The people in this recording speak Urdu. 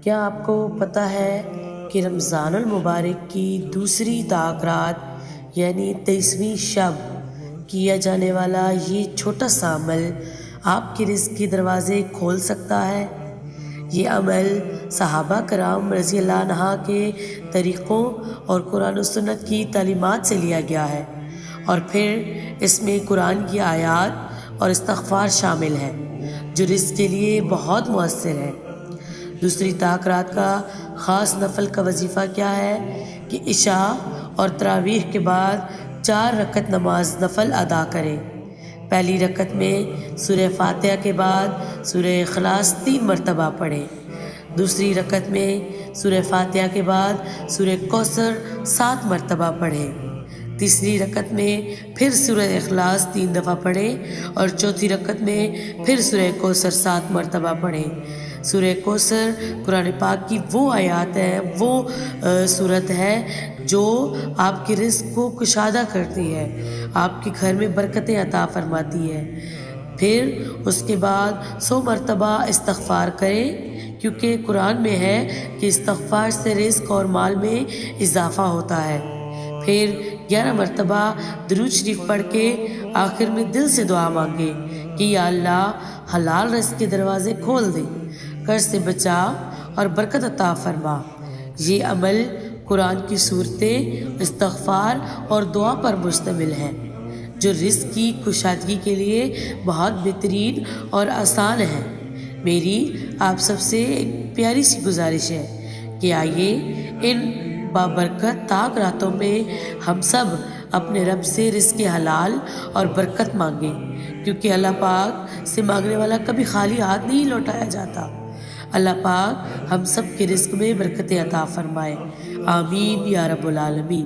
کیا آپ کو پتہ ہے کہ رمضان المبارک کی دوسری طاق رات یعنی 23ویں شب کیا جانے والا یہ چھوٹا سا عمل آپ کے رزق کے دروازے کھول سکتا ہے؟ یہ عمل صحابہ کرام رضی اللہ عنہ کے طریقوں اور قرآن و سنت کی تعلیمات سے لیا گیا ہے، اور پھر اس میں قرآن کی آیات اور استغفار شامل ہے جو رزق کے لیے بہت مؤثر ہے۔ دوسری طاق رات کا خاص نفل کا وظیفہ کیا ہے کہ عشاء اور تراویح کے بعد 4 رکعت نماز نفل ادا کریں۔ پہلی رکعت میں سورہ فاتحہ کے بعد سورہ اخلاص 3 مرتبہ پڑھیں۔ دوسری رکعت میں سورہ فاتحہ کے بعد سورہ کوثر 7 مرتبہ پڑھیں۔ تیسری رکعت میں پھر سورہ اخلاص 3 دفعہ پڑھیں اور چوتھی رکعت میں پھر سورہ کوثر 7 مرتبہ پڑھیں۔ سورہ کوثر قرآن پاک کی وہ آیات ہے، وہ صورت ہے جو آپ کے رزق کو کشادہ کرتی ہے، آپ کے گھر میں برکتیں عطا فرماتی ہے۔ پھر اس کے بعد 100 مرتبہ استغفار کریں، کیونکہ قرآن میں ہے کہ استغفار سے رزق اور مال میں اضافہ ہوتا ہے۔ پھر 11 مرتبہ درود شریف پڑھ کے آخر میں دل سے دعا مانگیں کہ یا اللہ حلال رزق کے دروازے کھول دے، قرض سے بچا اور برکت عطا فرما۔ یہ عمل قرآن کی صورتیں، استغفار اور دعا پر مشتمل ہے جو رزق کی کشادگی کے لیے بہت بہترین اور آسان ہے۔ میری آپ سب سے ایک پیاری سی گزارش ہے کہ آئیے ان بابرکت طاق راتوں میں ہم سب اپنے رب سے رزق حلال اور برکت مانگیں، کیونکہ اللہ پاک سے مانگنے والا کبھی خالی ہاتھ نہیں لوٹایا جاتا۔ اللہ پاک ہم سب کے رزق میں برکتیں عطا فرمائے، آمین یا رب العالمین۔